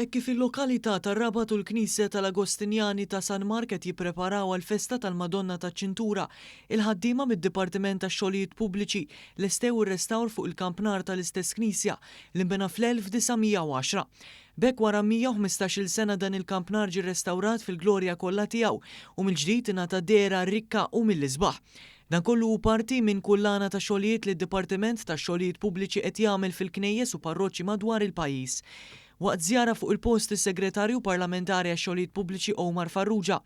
Kif il-lokalità tar-Rabat u l-Knisja tal-Agostinjani ta' San Mark qed jippreparaw għall-festa tal-Madonna taċ-Ċintura, il-ħaddiema mid-Dipartiment tax-Xogħlijiet Pubbliċi lestew ir-restawr fuq il-kampnar tal-istess Knisja li nbena fl-1910. B'hekk wara 115-il sena dan il-kampnar ġie rrestawrat fil-glorja kollha tiegħu u mill-ġdid ingħata dehra rikka u mill-isbaħ. Dan kollu hu parti minn kullana ta' xogħlijiet li d-Dipartiment tax-Xogħlijiet Pubbliċi qed jagħmel fil-knejjes u parroċċi madwar il-pajjiż. Waqt żjara fuq il-post is-Segretarju Parlamentari għax-Xogħlijiet Pubbliċi Omar Farrugia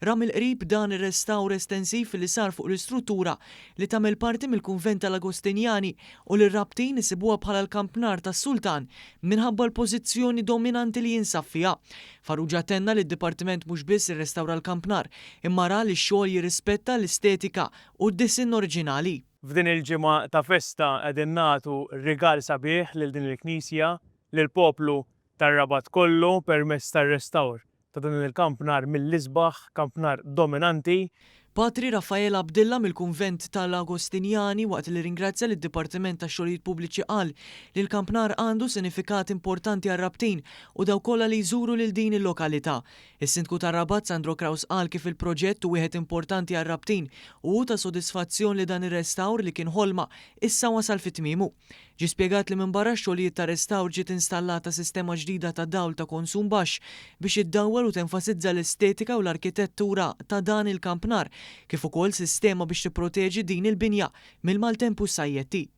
ram il-qrib dan ir-restawr estensiv li sar fuq l-istruttura li tagħmel parti mill-Kunvent tal-Agostinjani u li r-rabtin isibuha bħala l-kampnar tas-Sultan minħabba l-pożizzjoni dominanti li jinsab fiha. Farrugia tenna li d-Dipartiment mhux biss irrestawra l-kampnar imma ra li x-xogħol jirrispetta l-estetika u d-disinn oriġinali. F'din il-ġimgħa ta' festa qegħdin nagħtu rigal sabiħ lil din il-Knisja lill-poplu tar-Rabat kollu permezz tar-restawr ta' dan il-kampnar mill-isbaħ, kampnar dominanti. Patri Raffaele Abdilla mill-Kunvent tal-Agostinjani waqt li ringrazzja lid-Dipartiment tax-Xogħlijiet Pubbliċi qal li l-kampnar għandu sinifikat importanti għar-rabtin u daw kollha li jżuru lil din il-lokalità. Is-Sindku tar-Rabat Sandro Kraus qal kif il-proġett u wieħed importanti għar-rabtin u ta' sodisfazzjon li dan ir-restawr li kien ħolma issa wasal fit-tmiemu. Ġie spjegat li minn barra x-xogħlijiet ta' restawr ġiet installata sistema ġdida ta' dawl ta' konsum baxx biex iddawwar u tenfasizza l-estetika u l-arkitettura ta' dan il-kampnar kif ukoll sistema biex tipproteġi din il-binja mill-maltempus sajjetti.